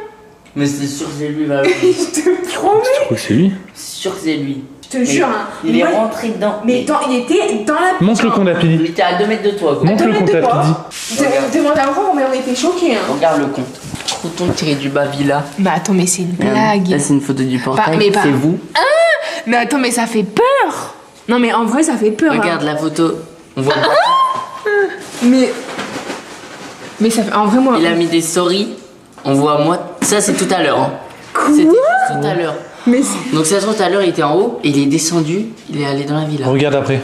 Mais c'est sûr que c'est lui, va. Je te promets. Je crois que c'est lui. C'est sûr que c'est lui. Je te jure hein. Il est Moi, rentré dedans. Mais il était dans la Montre le compte à Il Pidi. était à 2 mètres de toi, quoi. Montre le compte à Pidi. Demande à Aurore, mais on était choqués hein. Regarde le compte. Trouton tiré du bas villa. Mais attends, mais c'est une Là, blague. c'est une photo du portail. mais pas- C'est vous. Mais attends, mais ça fait peur. Non mais en vrai ça fait peur. Regarde hein. la photo. On voit pas. Mais ça fait en vrai moi. Il a mis des stories. On voit moi. Ça, c'est tout à l'heure. Hein. Quoi? C'était juste tout à l'heure. Mais Donc, ça se trouve, tout à l'heure, il était en haut et il est descendu. Il est allé dans la villa. Regarde après.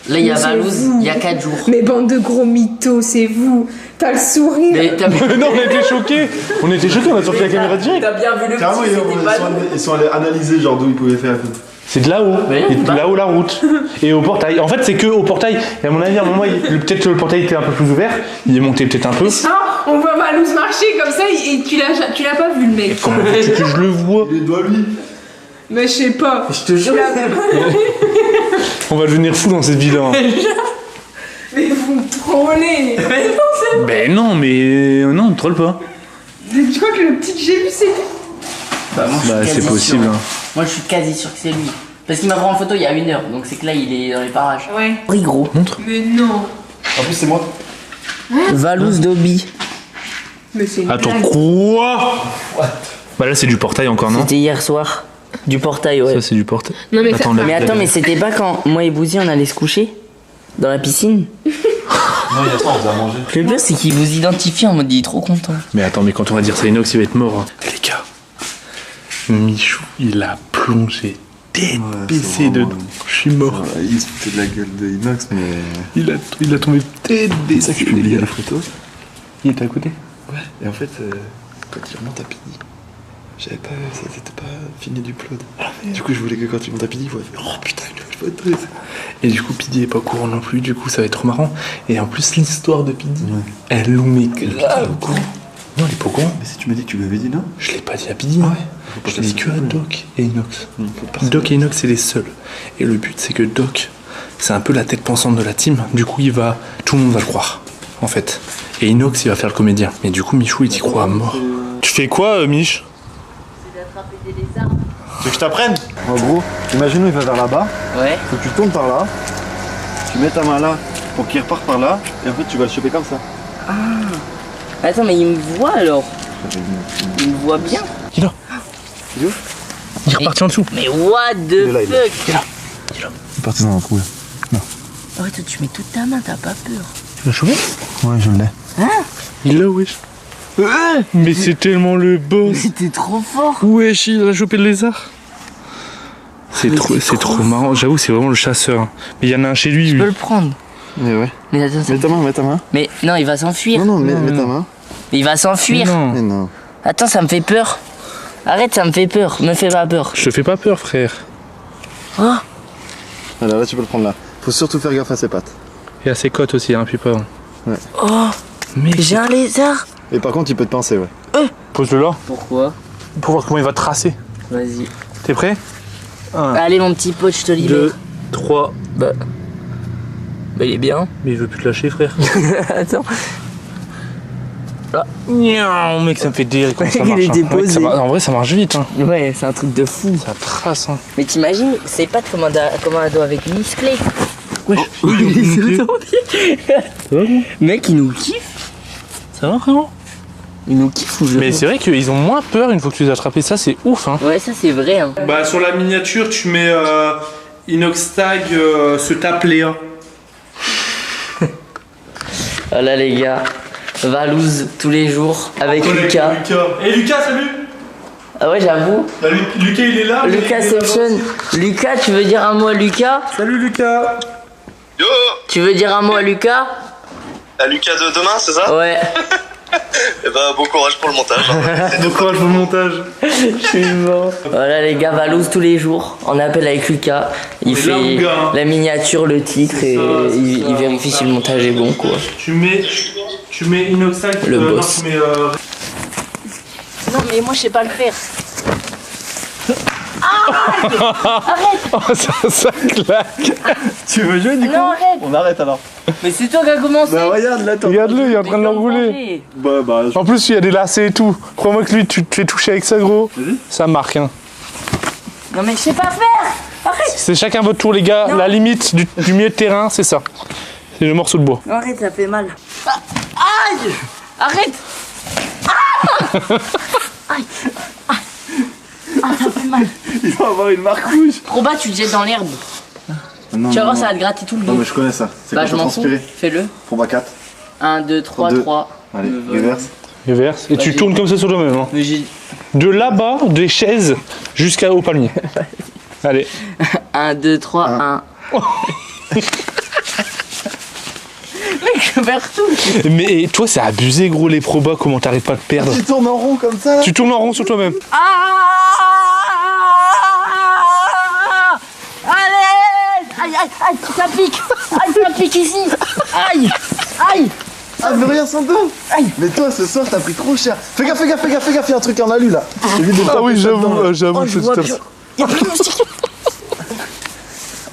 Là, il y a Mais c'est Valouz, vous. il y a 4 jours. Mais bande de gros mythos, c'est vous. T'as le sourire. Mais t'as Non, on était choqués. On était choqués, on a sorti la caméra direct. T'as bien vu le Carrément, petit, c'était pas nous. ils sont allés analyser genre d'où ils pouvaient faire. C'est de là-haut. Mais Et de bah. là-haut la route. Et au portail. En fait, c'est que au portail. Et à mon avis, à un moment, peut-être que le portail était un peu plus ouvert. Il est monté peut-être un peu. Ah, on voit Valouz marcher comme ça et tu l'as pas vu le mec. Comment veux-tu que je le vois? Les doigts lui. Mais je sais pas. Je te jure. On va devenir fou dans cette ville-là. Hein. Mais vous me trollez. Ben non, mais non, ne troll pas. Tu crois que le petit que j'ai vu c'est. Bah, moi, je suis Bah, quasi c'est possible. sûr. Hein. Moi, je suis quasi sûr que c'est lui. Parce qu'il m'a pris en photo il y a 1 heure. Donc, c'est que là, il est dans les parages. Ouais. Oui, gros. Mais non. En plus, c'est moi. Valouz Dobby. Mais c'est une Attends, blague. quoi? Bah là, c'est du portail encore, non? C'était hier soir. Du portail, ouais. Ça, c'est du portail. Non mais Attends, ça. Mais attends, mais c'était pas quand moi et Bouzy on allait se coucher dans la piscine. Non, il y a ça, on vous a mangé. Le pire, c'est qu'il vous identifie en mode il est trop content. Mais attends, mais quand on va dire ça à Inox, il va être mort. Hein. Les gars, Michou, il a plongé tête baissée dedans. Je suis mort. Il se foutait de la gueule de Inox, mais. Il a tombé tête C'est ça que baissée. je publiais la photo. Il était à côté. Ouais, et en fait, quand il remonte à Pidi, j'avais pas. Ça s'était pas fini d'upload. Du coup, je voulais que quand il monte à Pidi, il voit. Oh putain, je peux être triste. Et du coup, Pidi est pas au courant non plus. Du coup, ça va être trop marrant. Et en plus, l'histoire de Pidi, Ouais. elle nous met grave. Non, il est pas au courant. Mais si tu m'as dit que tu lui avais dit non. Je l'ai pas dit à Pidi. Hein. pas Je l'ai dit passer que à le Doc et Inox. Faut pas Doc et Inox, c'est les seuls. Et le but, c'est que Doc, c'est un peu la tête pensante de la team. Du coup, tout le monde va le croire, en fait. Et Inox, il va faire le comédien. Mais du coup, Michou, il y croit à mort. Tu fais quoi, Mich? C'est d'attraper des lézards. Tu veux que je t'apprenne? En gros, imagine il va vers là-bas, Ouais. faut que tu tournes par là, tu mets ta main là pour qu'il reparte par là, et en fait tu vas le choper comme ça. Attends, mais il me voit alors. Il me voit bien. Il est là. Il est où? Il est reparti en dessous. Mais what Il the est là, il est là. fuck. Il est parti dans un trou. Oh, toi, tu mets toute ta main, t'as pas peur. Tu l'as chopé? Ouais, je l'ai. Il est là, wesh. Mais c'est tellement le boss. C'était trop fort. Wesh, il a chopé le lézard. C'est trop marrant. J'avoue, c'est vraiment le chasseur. Mais il y en a un chez lui, Je lui. peux le prendre. Mais ouais. Mais attends, ça- Mets ta main, mets ta main. Mais non, il va s'enfuir. Non, non, mets ta main. Il va s'enfuir. Non. Mais non. Attends, ça me fait peur. Arrête, ça me fait peur. Me fais pas peur. Je te fais pas peur, frère. Oh, Voilà, là tu peux le prendre là. Faut surtout faire gaffe à ses pattes. Et à ses côtes aussi, hein, puis pas. oh, Mais j'ai un lézard. Et par contre, il peut te pincer, ouais. pose-le là Pourquoi? pour voir comment il va tracer. Vas-y. T'es prêt? 1, Allez, mon petit pote, je te libère. 2, 3. Bah, il est bien. Mais il veut plus te lâcher, frère. Attends. Mec, ça me fait délire quand ça marche. Il était posé. En vrai, ça marche vite. Hein. Ouais, c'est un truc de fou. Ça trace. Hein. Mais t'imagines, c'est pas comment elle doit avec musclé. Wesh, Mec, il nous kiffe. Ça va, frérot? Il nous kiffe ou je... Mais c'est vrai qu'ils ont moins peur une fois que tu les as attrapés. Ça, c'est ouf. Hein. Ouais, ça, c'est vrai. Hein. Bah, sur la miniature, tu mets Inoxtag se tape Léa. Voilà, les gars. Valouz tous les jours avec Lucas. Et Lucas, salut! Ah ouais, j'avoue. Bah, Lucas, il est là. Lucasception. Lucas, tu veux dire un mot à Lucas? Salut, Lucas. Yo! Tu veux dire un mot à Lucas? À Lucas de demain, c'est ça? Ouais. Et bah, bon courage pour le montage. Bon courage pour le montage. Je suis mort. Voilà, les gars, Valouz tous les jours. On appelle avec Lucas. Il Mais fait là, mon gars, hein. la miniature, le titre et il vérifie si le montage est bon, quoi. Tu mets Inoxtag. Le boss. Non, tu mets, Non, mais moi, je sais pas le faire. Oh, ça claque. Tu veux jouer du coup? Non, arrête. On arrête alors. Mais c'est toi qui as commencé. Bah, regarde là, t'en. Regarde-le, il est en train de l'enrouler. Bah, En plus, il y a des lacets et tout. Crois-moi que lui, tu te fais toucher avec ça, gros. Ça marque, hein. Non, mais je sais pas faire. Arrête. C'est chacun votre tour, les gars. Non. La limite du milieu de terrain, c'est ça. C'est le morceau de bois. Non, arrête, ça fait mal. Aïe. Arrête. Aïe. Ah, ça fait mal. Il va avoir une marque rouge. Proba, tu te jettes dans l'herbe. Non, Tu vas voir, ça va te gratter tout le dos. Non, mais je connais ça. C'est Bah, quand je t'as m'en fous. transpiré. Fais-le. Pour ma 4. 1, 2, 3, 2. 3. Allez, reverse. Reverse. Et tu Vas-y. tournes comme ça sur toi-même. Hein. Mais j'ai. De là-bas, des chaises, jusqu'au palmier. Allez. 1, 2, 3, 1. Mec, je perds tout. Mais toi, c'est abusé, gros, les probas. Comment t'arrives pas de perdre? Tu tournes en rond comme ça là. Tu tournes en rond sur toi-même. Allez. Aïe, aïe, aïe, ça pique. Aïe, ça pique ici. Aïe, aïe. Ah, mais regarde son dos. Aïe. Mais toi, ce soir, t'as pris trop cher. Fais gaffe, fais gaffe, fais gaffe, fais gaffe, il y a un truc en alu là. Évite de Ah taper oui, ça dedans, là. j'avoue, Oh, je vois plus. Y'a plus de moustique.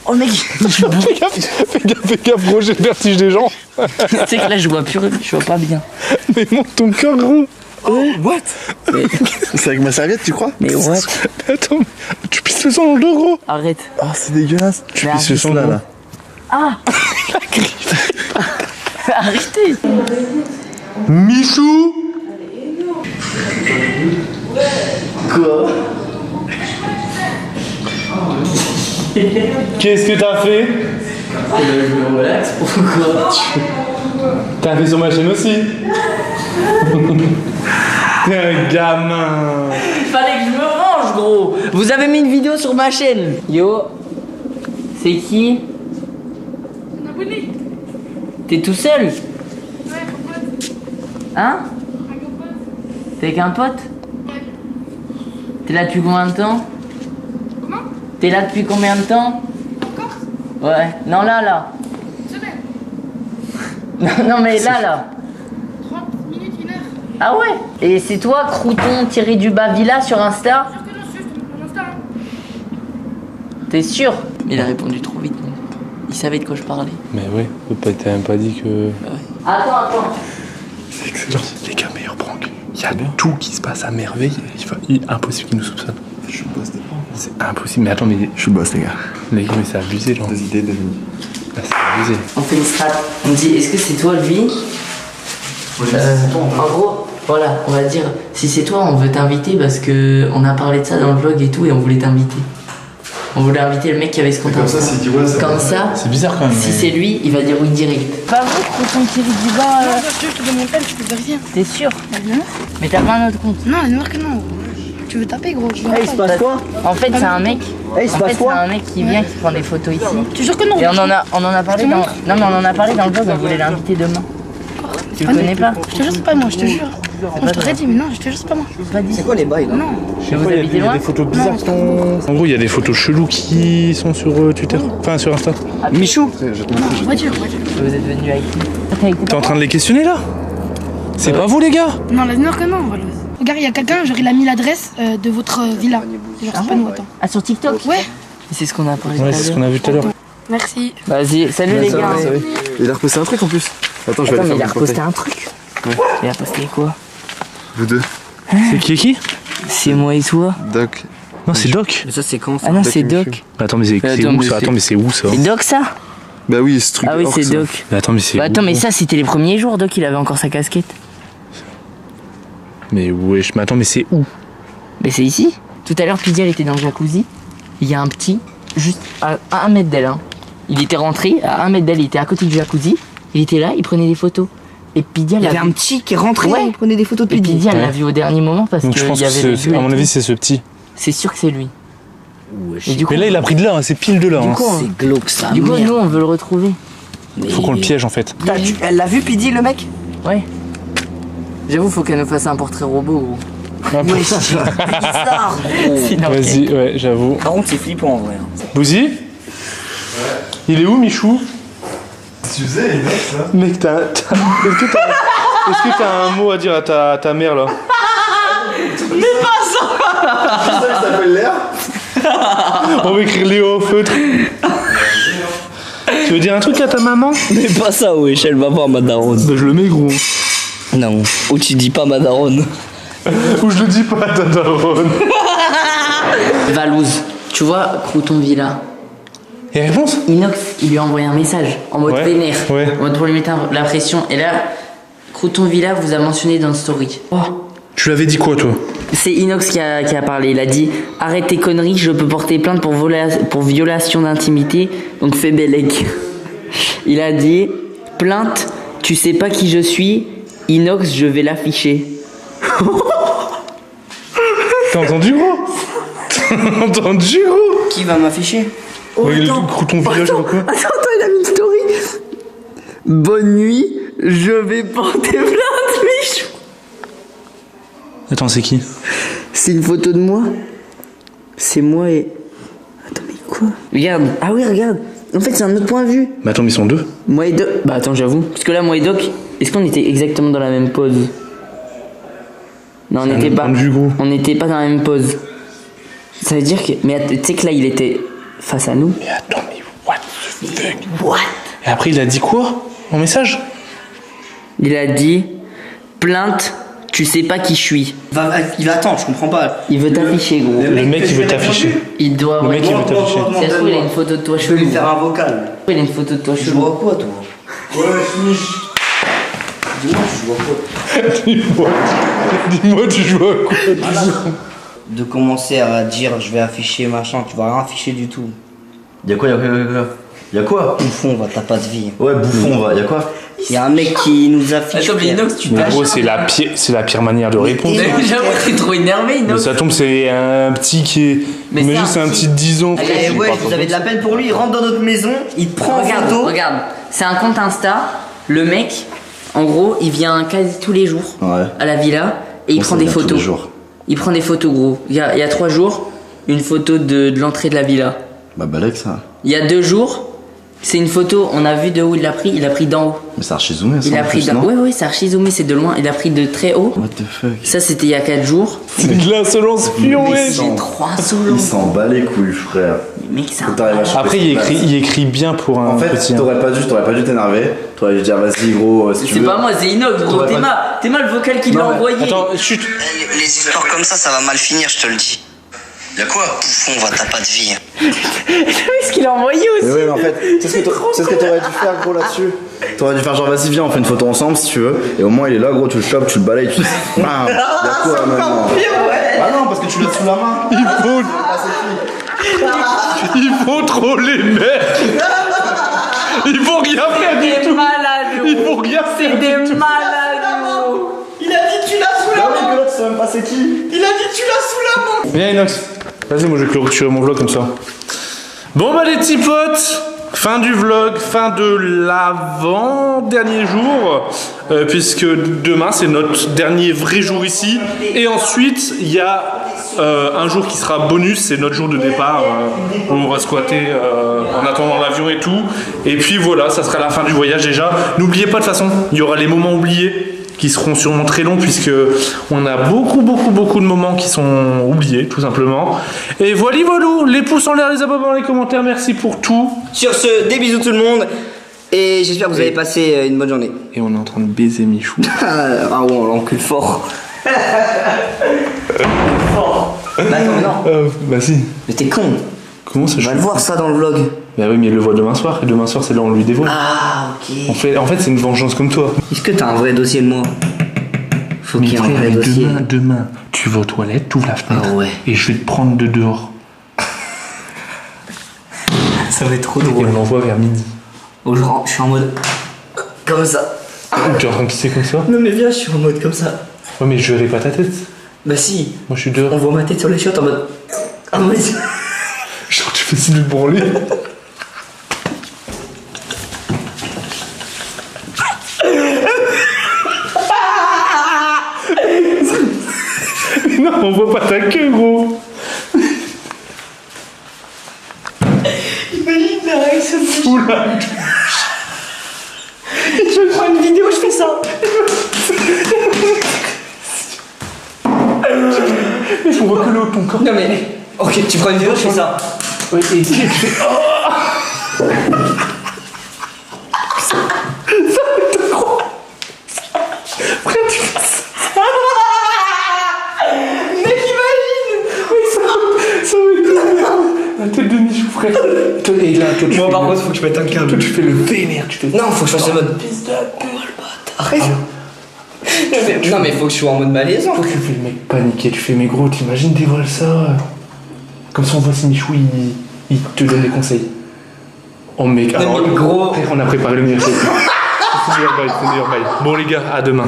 Oh mec, Fais gaffe, gros, j'ai le vertige des gens. tu sais que là je vois plus, je vois pas bien. Mais monte ton cœur, gros. What? C'est avec ma serviette, tu crois? Mais what? Attends, tu pisses le sang dans le dos, gros. Arrête. Ah, c'est dégueulasse. Tu Mais pisses le sang arrête, là. Ah. Arrêtez. Michou. Quoi? Qu'est-ce que t'as fait? Je me relaxe, pourquoi? T'as fait sur ma chaîne aussi. T'es un gamin. Fallait que je me range, gros. Vous avez mis une vidéo sur ma chaîne. Yo. C'est qui? Un abonné. T'es tout seul? Ouais, un pote. Hein? Un pote. T'es avec un pote? Ouais. T'es là depuis combien de temps? Comment? T'es là depuis combien de temps? Encore? Ouais. Non, là. Une semaine. Non, mais là. 30 minutes, 1 heure. Ah ouais? Et c'est toi, Crouton-du-bas Villa sur Insta? Sûr que non, c'est juste mon Insta. Hein. T'es sûr? Il a répondu trop vite. Non. Il savait de quoi je parlais. Mais ouais, t'as même pas dit que. Attends. C'est excellent. Les gars, meilleur prank. Il y a tout qui se passe à merveille. Impossible qu'ils nous soupçonnent. Je suis boss des pranks. C'est impossible. Mais attends, mais Je suis boss, les gars. les gars, mais c'est abusé, genre. Des idées, des idées. Là, c'est abusé. On fait une strat. On dit, est-ce que c'est toi lui? En gros, voilà, on va dire, si c'est toi, on veut t'inviter parce que on a parlé de ça dans le vlog et tout et on voulait t'inviter. On voulait inviter le mec qui avait ce compte. Comme ça, s'il dit ouais, ça Comme ça, C'est bizarre quand même. si c'est lui, il va dire oui direct. Pas vous, Crouton qui rit du bas. Non, je te donne mon tel, tu peux vérifier. T'es sûr? Non, Mais t'as pas un autre compte. non, elle que non. Tu veux taper, gros. il se passe quoi? En fait, c'est un mec. En fait, c'est un mec qui vient, qui prend des photos ici. Tu jures que non? Et on en a parlé dans. Non, mais on en a parlé dans le vlog, on voulait l'inviter demain. Tu le connais pas? Je te jure, c'est pas moi, je te jure. Non, je t'aurais dit, mais non, je te jure, c'est pas moi. C'est quoi les bails là? Non. Je Vous habitez il y a loin? des photos bizarres qui sont. En gros, il y a des photos cheloues qui sont sur Twitter. Enfin, sur Insta. Michou. Voiture. Vous êtes venu avec qui? T'es en train de les questionner là? C'est pas vous, les gars? Non, la que non, voilà. Regarde, il y a quelqu'un, genre il a mis l'adresse de votre villa. Genre, c'est pas nous, attends. Ah, sur TikTok? Ouais. C'est ce qu'on a parlé Ouais, tout à c'est ce l'heure. qu'on a vu tout à l'heure. Merci. Vas-y, salut les gars. Il a reposté un truc en plus. Attends, je vais Attends, aller mais il a faire mon reposté portail. un truc. Il a posté quoi? Vous deux. C'est qui? C'est moi et toi. Doc. Non, c'est Doc. Mais ça, c'est quand ça? Ah non, c'est Doc. Attends, mais c'est où ça? Attends, mais c'est où ça? C'est Doc ça? Bah oui, ce truc. Ah oui, orc, c'est ça. Doc. Mais attends, mais c'est Bah attends, où? mais ça c'était les premiers jours, Doc, il avait encore sa casquette. Mais wesh, mais attends, mais c'est où? Mais c'est ici. Tout à l'heure, Pidi, elle était dans le jacuzzi. Il y a un petit, juste à 1 mètre d'elle. Hein. Il était rentré, à 1 mètre d'elle, il était à côté du jacuzzi. Il était là, il prenait des photos. Et Pidi, Il y avait un petit qui est rentré, Ouais. il prenait des photos de Et Pidi. Pidi, elle l'a vu au dernier moment parce Donc je qu'il pense y avait que les c'est, vues à et mon tout. avis, c'est ce petit. C'est sûr que c'est lui. Wesh. Et du coup, Mais là, il a pris de là, hein, c'est pile de là. du Hein. coup, on- C'est glauque ça. du coup, merde. nous, on veut le retrouver. Faut qu'on le piège en fait. Elle l'a vu Pidi le mec? Ouais. J'avoue, faut qu'elle nous fasse un portrait robot. Gros. Wesh, bizarre. Sinon, Vas-y, ouais, j'avoue. Par contre, c'est flippant en vrai. Bouzy? Il est où, Michou? Tu faisais, Inox, là. Mec, est-ce que t'as un mot à dire à ta mère là? Ça s'appelle l'air. On va écrire Léo au feutre. Tu veux dire un truc à ta maman? Mais pas ça, wesh, elle va voir ma daronne. Bah, je le mets gros. Non, ou tu dis pas ma daronne. Ou je le dis pas à ta daronne. Valouz, tu vois, Crouton Villa. Et réponse? Inox, il lui a envoyé un message en mode Ouais, vénère, ouais. en mode pour lui mettre la pression. Et là, Crouton Villa vous a mentionné dans le story. Oh. Tu l'avais dit quoi toi? C'est Inox qui a parlé. Il a dit arrête tes conneries, je peux porter plainte pour violation d'intimité, donc fais bellec. Il a dit plainte, tu sais pas qui je suis, Inox, je vais l'afficher. T'as entendu gros? T'as entendu gros? Qui va m'afficher? Ouais, le crouton village ou quoi? Attends, il a mis une story. Bonne nuit, je vais porter plainte, Michou. Attends, c'est qui? C'est une photo de moi. C'est moi et... Attends, mais quoi? Regarde. Ah oui, regarde. En fait, c'est un autre point de vue. Mais attends, mais ils sont deux. Moi et Doc... Bah attends, j'avoue. Parce que là, moi et Doc, est-ce qu'on était exactement dans la même pose? Non, on n'était pas... point de vue, gros. On n'était pas dans la même pose. Ça veut dire que... Mais tu sais que là, il était face à nous. Mais attends, mais what the fuck? What? Et après, il a dit quoi? En message? Il a dit... Plainte, tu sais pas qui je suis. Il va attendre, je comprends pas. Il veut t'afficher, gros. Le mec, il veut t'afficher. Il doit... Le mec, il veut t'afficher. Si ça se trouve, il a une photo de toi Je peux lui chelou. faire un vocal. Il a une photo de toi Tu chelou. joues à quoi toi? Dis-moi, tu joues à quoi? Dis-moi, tu joues à quoi? De commencer à dire je vais afficher machin, tu vas rien afficher du tout. Y'a quoi? Bouffon, va, t'as pas de vie. Ouais, bouffon, va. Y'a quoi? Y'a un mec qui nous affiche. Attends, mais Inox, tu Mais t'as... gros, c'est la pire manière de répondre. J'avoue, t'es trop énervé, Mais Inox. ça tombe, c'est un petit qui est. Mais Imagine, c'est c'est un un petit de 10 ans. Eh ouais, vous avez de la peine pour lui, il rentre dans notre maison, il te prend en Regarde, photo. regarde. C'est un compte Insta. Le mec, en gros, il vient quasi tous les jours Ouais. à la villa et il prend des photos. Il prend des photos, gros. Il y a 3 jours, une photo de l'entrée de la villa. Bah, balèque ça. Il y a 2 jours, c'est une photo, on a vu de où il l'a pris. Il a pris d'en haut. Mais c'est archi zoomé ça. Il a en pris plus, d'en non? Ouais, c'est archi zoomé, c'est de loin. Il a pris de très haut. What the fuck? Ça, c'était il y a 4 jours. C'est de l'insolence pion, ouais. C'est trop insolent. Il s'en bat les couilles, frère. Mec, c'est un... T'arrives à choper Après, cette il écrit bien pour un En fait, petit. t'aurais pas dû t'énerver. T'aurais dû dire vas-y gros, si tu C'est veux. pas moi, c'est Inox, gros. T'aurais T'es mal le vocal qu'il Non, l'a mais envoyé. Attends, chut. Les histoires comme ça va mal finir, je te le dis. Y'a quoi? Bouffon, va, t'as pas de vie. Qu'est-ce qu'il a envoyé aussi? Mais ouais, mais en fait, c'est ce que t'aurais dû faire gros là-dessus. T'aurais dû faire genre vas-y viens on fait une photo ensemble si tu veux. Et au moins il est là gros, tu le chopes, tu le balayes, tu bam. Y'a quoi maintenant? Ah non parce que tu l'as sous la main. Ils font trop les mecs. Ils vont rien faire du Des tout. malades. Ils vont rien C'est faire. des malades, gros. Il a dit tu l'as sous la main. Que l'autre tu sais même pas c'est qui. Il a dit tu l'as sous la main. Viens Inox. Vas-y, moi je vais clôturer mon vlog comme ça. Bon bah les petits potes, fin du vlog, fin de l'avant-dernier jour, puisque demain c'est notre dernier vrai jour ici. Et ensuite il y a un jour qui sera bonus, c'est notre jour de départ, où on va squatter en attendant l'avion et tout. Et puis voilà, ça sera la fin du voyage déjà. N'oubliez pas de toute façon, il y aura les moments oubliés qui seront sûrement très longs puisque on a beaucoup de moments qui sont oubliés tout simplement. Et voilà, les pouces en l'air, les abonnements, les commentaires, merci pour tout. Sur ce, des bisous tout le monde. Et j'espère que vous avez passé une bonne journée. Et on est en train de baiser Michou. Ah ouais, on l'encule fort. Fort. Bah attends, non. Bah si. Mais t'es con. Comment ça? On va le voir ça dans le vlog. Bah oui, mais il le voit demain soir. Et demain soir, c'est là où on lui dévoile. Ah, ok. En fait, c'est une vengeance comme toi. Est-ce que t'as un vrai dossier de moi? Faut qu'il y ait un vrai dossier. Demain, tu vas aux toilettes, tu ouvres la fenêtre. Ah ouais. Et je vais te prendre de dehors. Ça va être trop Et drôle. on l'envoie vers midi. Oh, je suis en mode. Comme ça. Tu es en train de pisser comme ça? Non, mais viens, je suis en mode comme ça. Ouais, mais je verrai pas ta tête. Bah si. Moi, je suis dehors. On voit ma tête sur les chiottes en mode. Ah ouais. Genre, tu fais si de branler. Non, on voit pas ta queue, gros. Imagine la réaction de Fous la Je prends une vidéo, je fais ça. Il faut recoller au ton corps. Non mais. Ok, tu prends une vidéo, je fais ça. Oui, et tu fais. Oh, frère, tu fais ça. Mec, imagine. Ça va être la tête de Michou, frère. Et là, toi, tu Moi, fais par le- contre, faut que je mette un câble. Toi, tu fais le vénère, tu fais. Non, faut que je fasse le mode. Pisse de pute. Arrête. Non, mais faut que je sois en mode malaisant. Toi, tu fais le mec paniqué, tu fais, mais gros, t'imagines, dévoile ça. Comme ça, on voit si Michou, il te donne des conseils. Oh, mec, alors, mais gros. frère, on a préparé le meilleur. C'est le meilleur bail, c'est le meilleur bail. Bon, les gars, à demain.